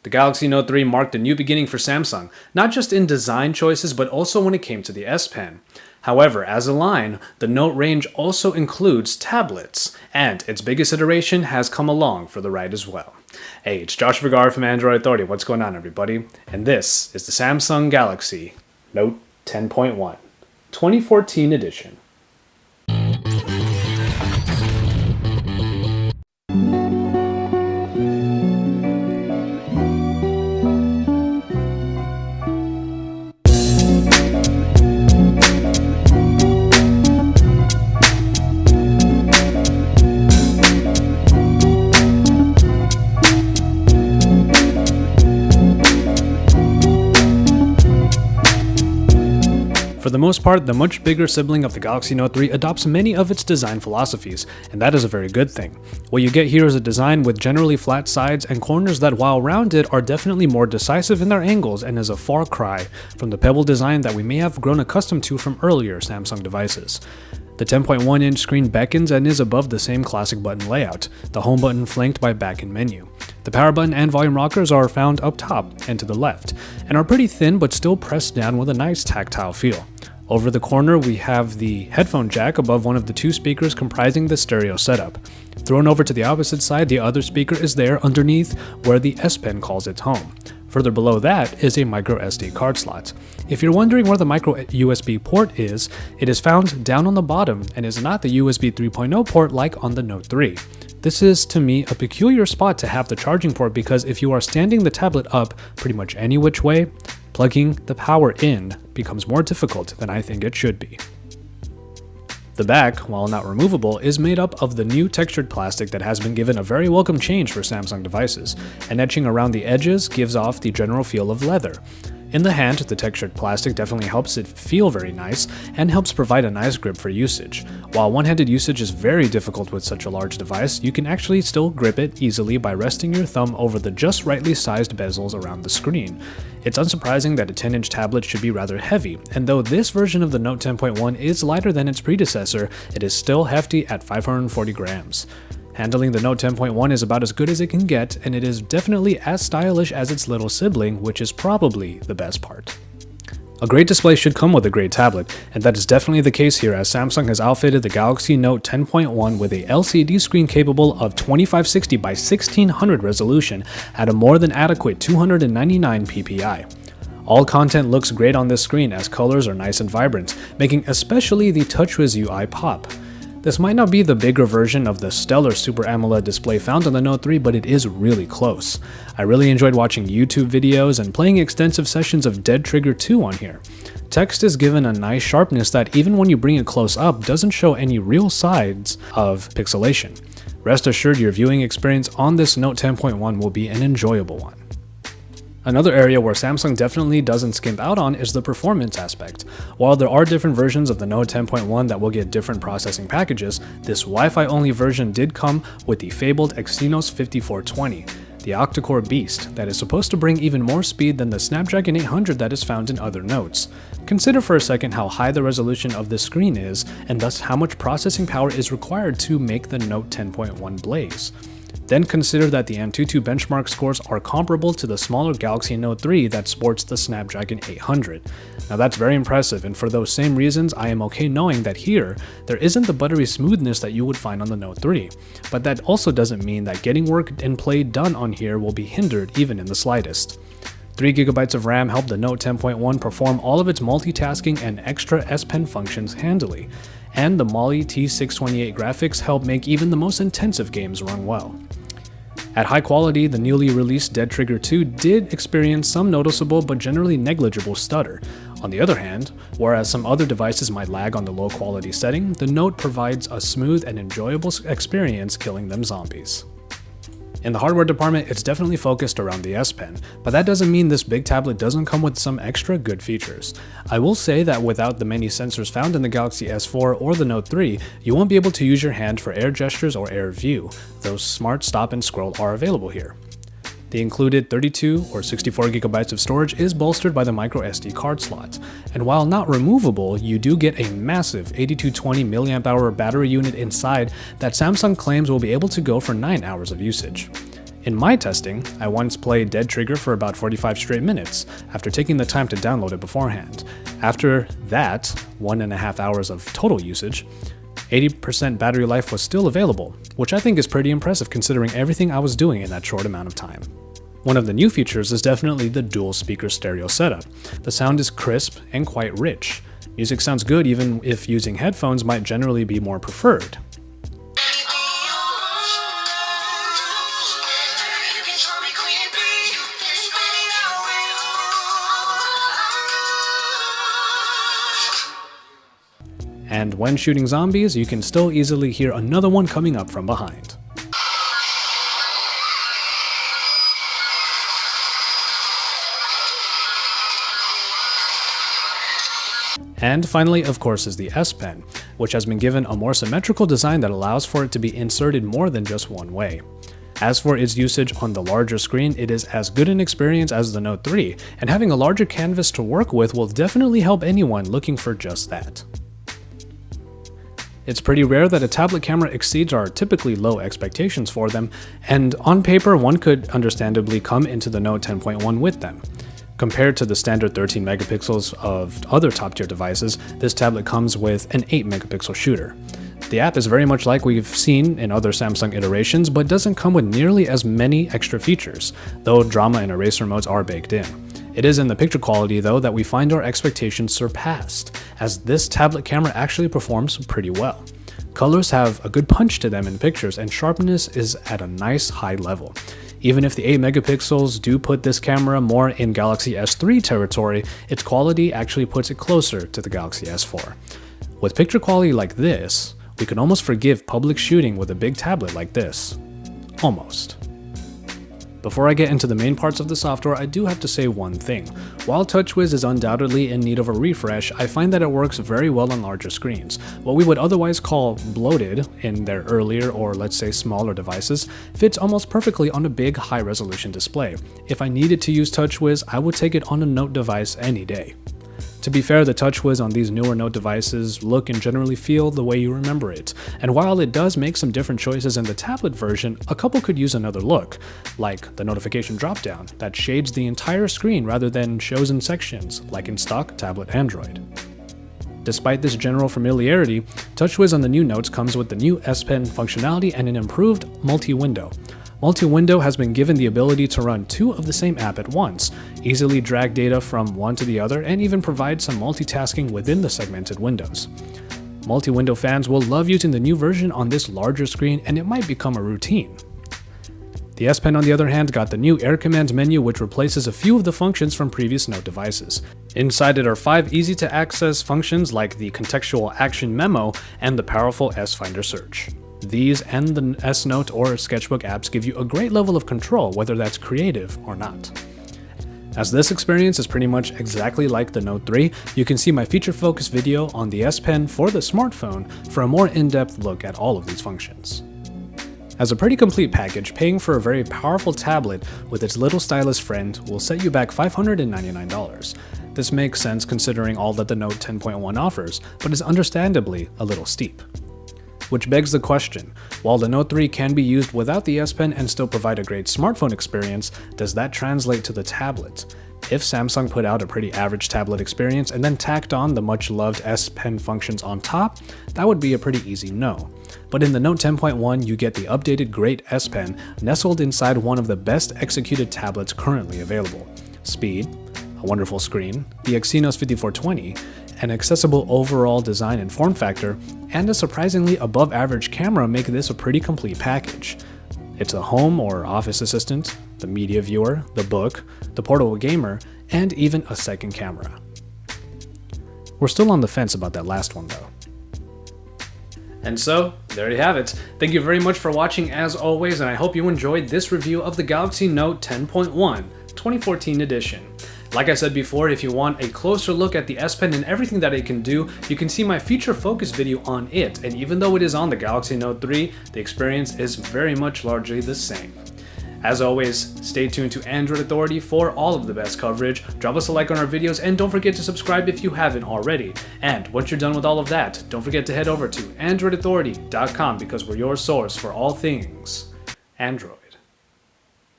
The Galaxy Note 3 marked a new beginning for Samsung, not just in design choices but also when it came to the S Pen. However, as a line, the Note range also includes tablets, and its biggest iteration has come along for the ride as well. Hey, it's Josh Vergara from Android Authority. What's going on, everybody? And this is the Samsung Galaxy Note 10.1, 2014 edition. For the most part, the much bigger sibling of the Galaxy Note 3 adopts many of its design philosophies, and that is a very good thing. What you get here is a design with generally flat sides and corners that, while rounded, are definitely more decisive in their angles and is a far cry from the pebble design that we may have grown accustomed to from earlier Samsung devices. The 10.1-inch screen beckons and is above the same classic button layout, the home button flanked by back and menu. The power button and volume rockers are found up top and to the left, and are pretty thin but still pressed down with a nice tactile feel. Over the corner, we have the headphone jack above one of the two speakers comprising the stereo setup. Thrown over to the opposite side, the other speaker is there underneath where the S Pen calls its home. Further below that is a micro SD card slot. If you're wondering where the micro USB port is, it is found down on the bottom and is not the USB 3.0 port like on the Note 3. This is, to me, a peculiar spot to have the charging port because if you are standing the tablet up pretty much any which way, plugging the power in becomes more difficult than I think it should be. The back, while not removable, is made up of the new textured plastic that has been given a very welcome change for Samsung devices, and etching around the edges gives off the general feel of leather. In the hand, the textured plastic definitely helps it feel very nice and helps provide a nice grip for usage. While one-handed usage is very difficult with such a large device, you can actually still grip it easily by resting your thumb over the just rightly sized bezels around the screen. It's unsurprising that a 10-inch tablet should be rather heavy, and though this version of the Note 10.1 is lighter than its predecessor, it is still hefty at 540 grams. Handling the Note 10.1 is about as good as it can get, and it is definitely as stylish as its little sibling, which is probably the best part. A great display should come with a great tablet, and that is definitely the case here as Samsung has outfitted the Galaxy Note 10.1 with a LCD screen capable of 2560 by 1600 resolution at a more than adequate 299 ppi. All content looks great on this screen as colors are nice and vibrant, making especially the TouchWiz UI pop. This might not be the bigger version of the stellar Super AMOLED display found on the Note 3, but it is really close. I really enjoyed watching YouTube videos and playing extensive sessions of Dead Trigger 2 on here. Text is given a nice sharpness that even when you bring it close up doesn't show any real signs of pixelation. Rest assured your viewing experience on this Note 10.1 will be an enjoyable one. Another area where Samsung definitely doesn't skimp out on is the performance aspect. While there are different versions of the Note 10.1 that will get different processing packages, this Wi-Fi only version did come with the fabled Exynos 5420, the octa-core beast that is supposed to bring even more speed than the Snapdragon 800 that is found in other Notes. Consider for a second how high the resolution of this screen is, and thus how much processing power is required to make the Note 10.1 blaze. Then consider that the Antutu benchmark scores are comparable to the smaller Galaxy Note 3 that sports the Snapdragon 800. Now that's very impressive, and for those same reasons I am okay knowing that here, there isn't the buttery smoothness that you would find on the Note 3. But that also doesn't mean that getting work and play done on here will be hindered even in the slightest. 3GB of RAM help the Note 10.1 perform all of its multitasking and extra S Pen functions handily, and the Mali T628 graphics help make even the most intensive games run well. At high quality, the newly released Dead Trigger 2 did experience some noticeable but generally negligible stutter. On the other hand, whereas some other devices might lag on the low quality setting, the Note provides a smooth and enjoyable experience killing them zombies. In the hardware department, it's definitely focused around the S Pen, but that doesn't mean this big tablet doesn't come with some extra good features. I will say that without the many sensors found in the Galaxy S4 or the Note 3, you won't be able to use your hand for air gestures or air view, though smart stop and scroll are available here. The included 32 or 64GB of storage is bolstered by the micro SD card slot, and while not removable, you do get a massive 8220 mAh battery unit inside that Samsung claims will be able to go for 9 hours of usage. In my testing, I once played Dead Trigger for about 45 straight minutes after taking the time to download it beforehand. After that, 1.5 hours of total usage, 80% battery life was still available, which I think is pretty impressive considering everything I was doing in that short amount of time. One of the new features is definitely the dual speaker stereo setup. The sound is crisp and quite rich. Music sounds good even if using headphones might generally be more preferred. And when shooting zombies, you can still easily hear another one coming up from behind. And finally, of course, is the S Pen, which has been given a more symmetrical design that allows for it to be inserted more than just one way. As for its usage on the larger screen, it is as good an experience as the Note 3, and having a larger canvas to work with will definitely help anyone looking for just that. It's pretty rare that a tablet camera exceeds our typically low expectations for them, and on paper one could understandably come into the Note 10.1 with them. Compared to the standard 13 megapixels of other top-tier devices, this tablet comes with an 8 megapixel shooter. The app is very much like we've seen in other Samsung iterations, but doesn't come with nearly as many extra features, though drama and eraser modes are baked in. It is in the picture quality though that we find our expectations surpassed, as this tablet camera actually performs pretty well. Colors have a good punch to them in pictures, and sharpness is at a nice high level. Even if the 8 megapixels do put this camera more in Galaxy S3 territory, its quality actually puts it closer to the Galaxy S4. With picture quality like this, we can almost forgive public shooting with a big tablet like this. Almost. Before I get into the main parts of the software, I do have to say one thing. While TouchWiz is undoubtedly in need of a refresh, I find that it works very well on larger screens. What we would otherwise call bloated in their earlier or let's say smaller devices fits almost perfectly on a big high-resolution display. If I needed to use TouchWiz, I would take it on a Note device any day. To be fair, the TouchWiz on these newer Note devices look and generally feel the way you remember it, and while it does make some different choices in the tablet version, a couple could use another look, like the notification dropdown that shades the entire screen rather than shows in sections, like in stock tablet Android. Despite this general familiarity, TouchWiz on the new Notes comes with the new S Pen functionality and an improved multi-window. Multi-window has been given the ability to run two of the same app at once, easily drag data from one to the other, and even provide some multitasking within the segmented windows. Multi-window fans will love using the new version on this larger screen, and it might become a routine. The S Pen on the other hand got the new Air Command menu, which replaces a few of the functions from previous Note devices. Inside it are 5 easy to access functions like the contextual action memo and the powerful S Finder search. These and the S Note or Sketchbook apps give you a great level of control, whether that's creative or not. As this experience is pretty much exactly like the Note 3, you can see my feature-focused video on the S Pen for the smartphone for a more in-depth look at all of these functions. As a pretty complete package, paying for a very powerful tablet with its little stylus friend will set you back $599. This makes sense considering all that the Note 10.1 offers, but is understandably a little steep. Which begs the question, while the Note 3 can be used without the S Pen and still provide a great smartphone experience, does that translate to the tablet? If Samsung put out a pretty average tablet experience and then tacked on the much loved S Pen functions on top, that would be a pretty easy no. But in the Note 10.1, you get the updated great S Pen nestled inside one of the best executed tablets currently available. Speed, a wonderful screen, the Exynos 5420, an accessible overall design and form factor, and a surprisingly above average camera make this a pretty complete package. It's a home or office assistant, the media viewer, the book, the portable gamer, and even a second camera. We're still on the fence about that last one though. And so, there you have it. Thank you very much for watching as always, and I hope you enjoyed this review of the Galaxy Note 10.1 2014 edition. Like I said before, if you want a closer look at the S Pen and everything that it can do, you can see my feature focus video on it, and even though it is on the Galaxy Note 3, the experience is very much largely the same. As always, stay tuned to Android Authority for all of the best coverage, drop us a like on our videos, and don't forget to subscribe if you haven't already. And once you're done with all of that, don't forget to head over to androidauthority.com because we're your source for all things Android.